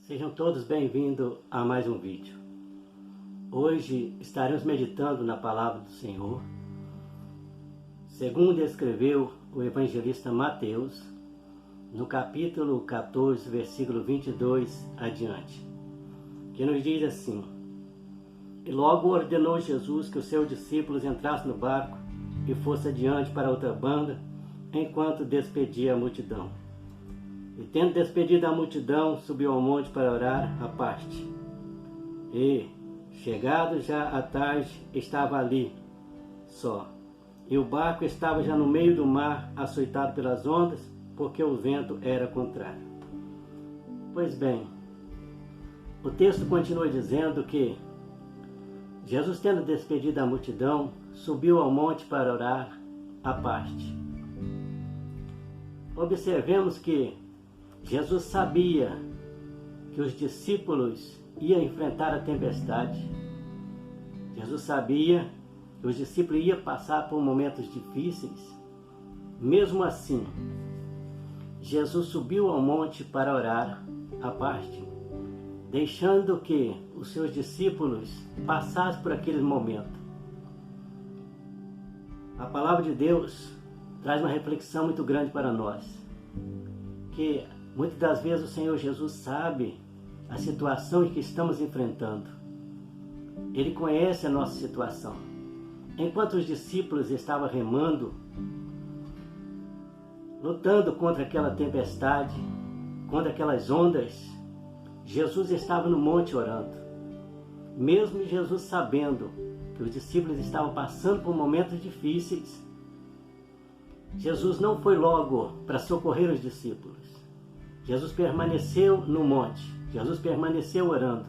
Sejam todos bem-vindos a mais um vídeo. Hoje estaremos meditando na palavra do Senhor, segundo escreveu o evangelista Mateus, no capítulo 14, versículo 22 adiante, que nos diz assim: E logo ordenou Jesus que os seus discípulos entrassem no barco e fosse adiante para outra banda, enquanto despedia a multidão. E tendo despedido a multidão, subiu ao monte para orar à parte. E, chegado já à tarde, estava ali, só. E o barco estava já no meio do mar, açoitado pelas ondas, porque o vento era contrário. Pois bem, o texto continua dizendo que Jesus, tendo despedido a multidão, subiu ao monte para orar à parte. Observemos que Jesus sabia que os discípulos iam enfrentar a tempestade. Jesus sabia que os discípulos iam passar por momentos difíceis. Mesmo assim, Jesus subiu ao monte para orar à parte, deixando que os seus discípulos passassem por aquele momento. A palavra de Deus traz uma reflexão muito grande para nós, que muitas das vezes o Senhor Jesus sabe a situação em que estamos enfrentando. Ele conhece a nossa situação. Enquanto os discípulos estavam remando, lutando contra aquela tempestade, contra aquelas ondas, Jesus estava no monte orando. Mesmo Jesus sabendo que os discípulos estavam passando por momentos difíceis, Jesus não foi logo para socorrer os discípulos. Jesus permaneceu no monte, Jesus permaneceu orando.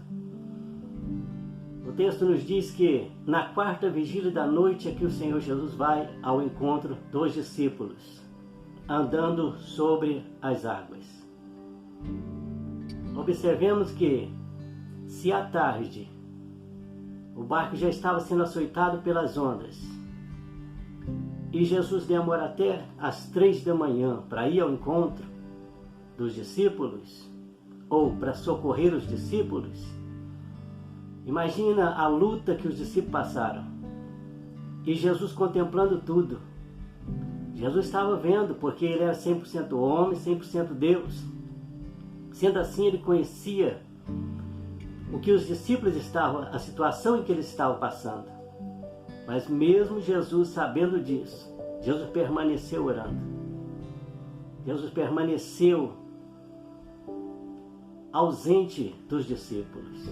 O texto nos diz que na quarta vigília da noite é que o Senhor Jesus vai ao encontro dos discípulos, andando sobre as águas. Observemos que, se à tarde o barco já estava sendo açoitado pelas ondas, e Jesus demora até às 3 da manhã para ir ao encontro dos discípulos, ou para socorrer os discípulos, imagina a luta que os discípulos passaram. E Jesus contemplando tudo. Jesus estava vendo, porque ele era 100% homem, 100% Deus. Sendo assim, ele conhecia o que os discípulos estavam, a situação em que eles estavam passando. Mas mesmo Jesus sabendo disso, Jesus permaneceu orando. Jesus permaneceu ausente dos discípulos.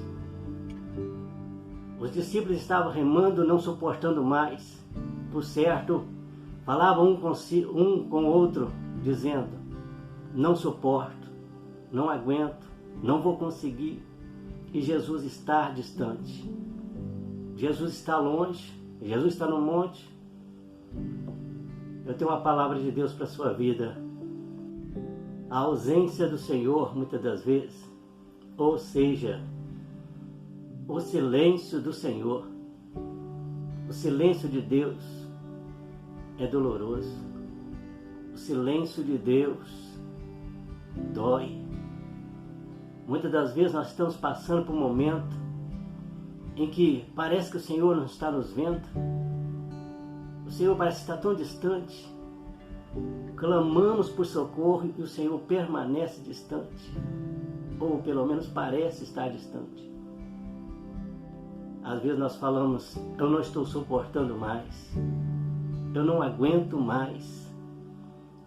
Os discípulos estavam remando, não suportando mais. Por certo, falavam um com o outro, dizendo: não suporto, não aguento, não vou conseguir. E Jesus está distante. Jesus está longe, Jesus está no monte. Eu tenho uma palavra de Deus para a sua vida. A ausência do Senhor, muitas das vezes, ou seja, o silêncio do Senhor, o silêncio de Deus é doloroso. O silêncio de Deus dói. Muitas das vezes nós estamos passando por um momento em que parece que o Senhor não está nos vendo. O Senhor parece estar tão distante. Clamamos por socorro e o Senhor permanece distante, ou pelo menos parece estar distante. Às vezes nós falamos: eu não estou suportando mais, eu não aguento mais,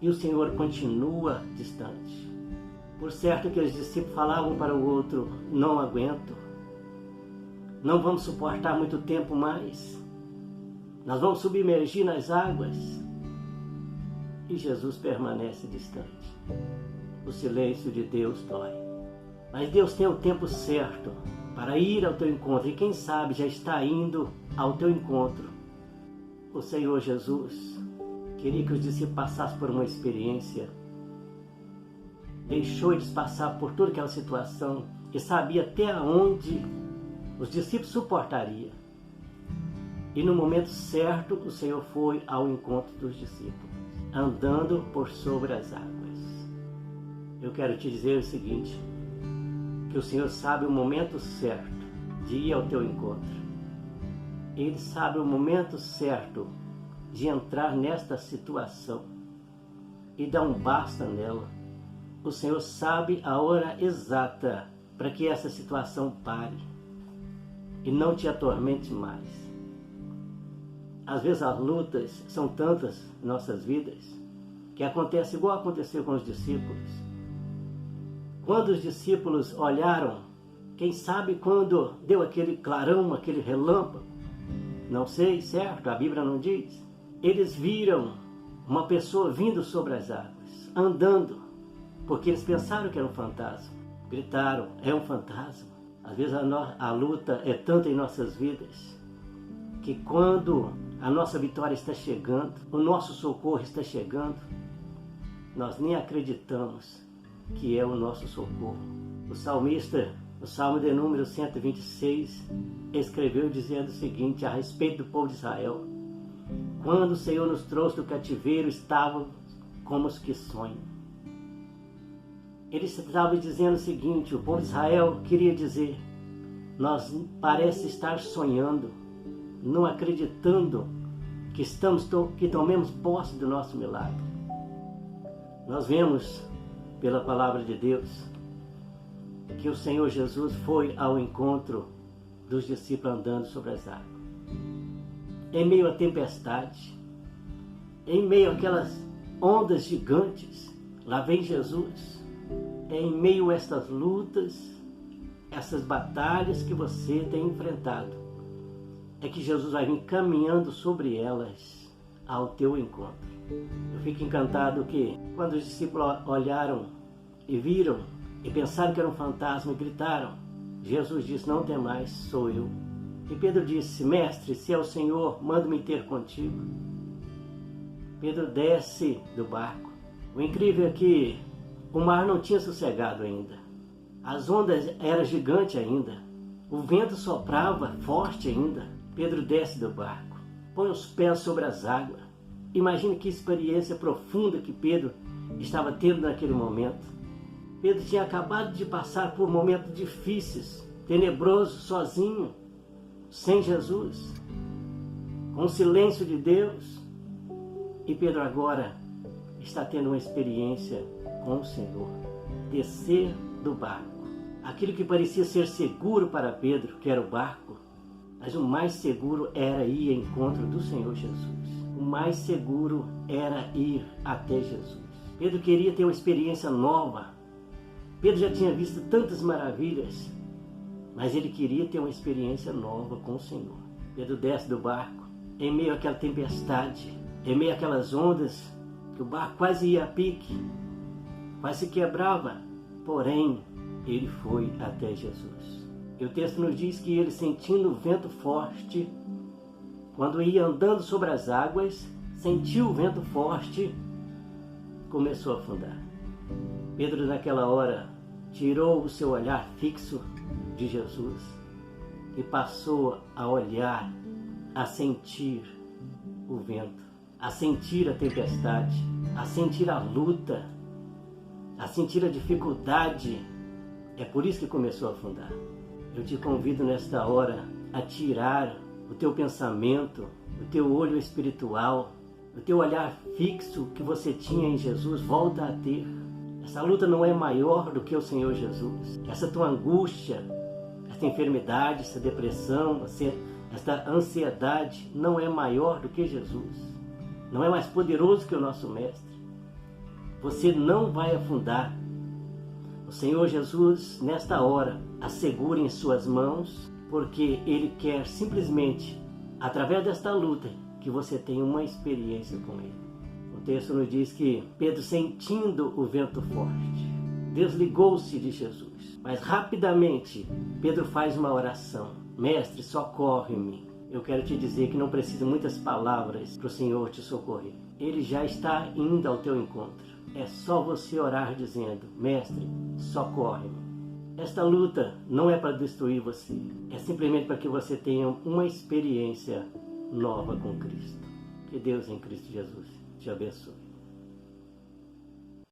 e o Senhor continua distante. Por certo que os discípulos falavam para o outro: não aguento, não vamos suportar muito tempo mais, nós vamos submergir nas águas. E Jesus permanece distante. O silêncio de Deus dói. Mas Deus tem o tempo certo para ir ao teu encontro. E quem sabe já está indo ao teu encontro. O Senhor Jesus queria que os discípulos passassem por uma experiência. Deixou eles passar por toda aquela situação. E sabia até onde os discípulos suportariam. E no momento certo o Senhor foi ao encontro dos discípulos, andando por sobre as águas. Eu quero te dizer o seguinte: que o Senhor sabe o momento certo de ir ao teu encontro. Ele sabe o momento certo de entrar nesta situação e dar um basta nela. O Senhor sabe a hora exata para que essa situação pare e não te atormente mais. Às vezes as lutas são tantas em nossas vidas que acontece igual aconteceu com os discípulos. Quando os discípulos olharam, quem sabe quando deu aquele clarão, aquele relâmpago, não sei, certo? A Bíblia não diz. Eles viram uma pessoa vindo sobre as águas, andando, porque eles pensaram que era um fantasma. Gritaram, é um fantasma. Às vezes a luta é tanta em nossas vidas que quando a nossa vitória está chegando, o nosso socorro está chegando, nós nem acreditamos que é o nosso socorro. O salmista, no Salmo de número 126, escreveu dizendo o seguinte a respeito do povo de Israel: quando o Senhor nos trouxe do cativeiro, estávamos como os que sonham. Ele estava dizendo o seguinte, o povo de Israel queria dizer, nós parece estar sonhando, não acreditando que tomemos posse do nosso milagre. Nós vemos pela palavra de Deus que o Senhor Jesus foi ao encontro dos discípulos andando sobre as águas. Em meio à tempestade, em meio àquelas ondas gigantes, lá vem Jesus. Em meio a estas lutas, essas batalhas que você tem enfrentado, é que Jesus vai vir caminhando sobre elas ao teu encontro. Eu fico encantado que quando os discípulos olharam e viram e pensaram que era um fantasma e gritaram, Jesus disse, não temais, sou eu. E Pedro disse, mestre, se é o Senhor, manda-me ter contigo. Pedro desce do barco. O incrível é que o mar não tinha sossegado ainda. As ondas eram gigantes ainda. O vento soprava forte ainda. Pedro desce do barco, põe os pés sobre as águas. Imagine que experiência profunda que Pedro estava tendo naquele momento. Pedro tinha acabado de passar por momentos difíceis, tenebrosos, sozinho, sem Jesus, com o silêncio de Deus. E Pedro agora está tendo uma experiência com o Senhor. Descer do barco. Aquilo que parecia ser seguro para Pedro, que era o barco, mas o mais seguro era ir ao encontro do Senhor Jesus. O mais seguro era ir até Jesus. Pedro queria ter uma experiência nova. Pedro já tinha visto tantas maravilhas, mas ele queria ter uma experiência nova com o Senhor. Pedro desce do barco, em meio àquela tempestade, em meio àquelas ondas, que o barco quase ia a pique, quase se quebrava, porém, ele foi até Jesus. E o texto nos diz que ele, sentindo o vento forte, quando ia andando sobre as águas, sentiu o vento forte, começou a afundar. Pedro, naquela hora, tirou o seu olhar fixo de Jesus e passou a olhar, a sentir o vento, a sentir a tempestade, a sentir a luta, a sentir a dificuldade. É por isso que começou a afundar. Eu te convido nesta hora a tirar o teu pensamento, o teu olho espiritual, o teu olhar fixo que você tinha em Jesus, volta a ter. Essa luta não é maior do que o Senhor Jesus. Essa tua angústia, essa enfermidade, essa depressão, essa ansiedade não é maior do que Jesus. Não é mais poderoso que o nosso Mestre. Você não vai afundar. O Senhor Jesus, nesta hora, assegura em suas mãos, porque Ele quer simplesmente, através desta luta, que você tenha uma experiência com Ele. O texto nos diz que Pedro, sentindo o vento forte, desligou-se de Jesus. Mas rapidamente, Pedro faz uma oração. Mestre, socorre-me. Eu quero te dizer que não precisa muitas palavras para o Senhor te socorrer. Ele já está indo ao teu encontro. É só você orar dizendo, Mestre, socorre-me. Esta luta não é para destruir você. É simplesmente para que você tenha uma experiência nova com Cristo. Que Deus em Cristo Jesus te abençoe.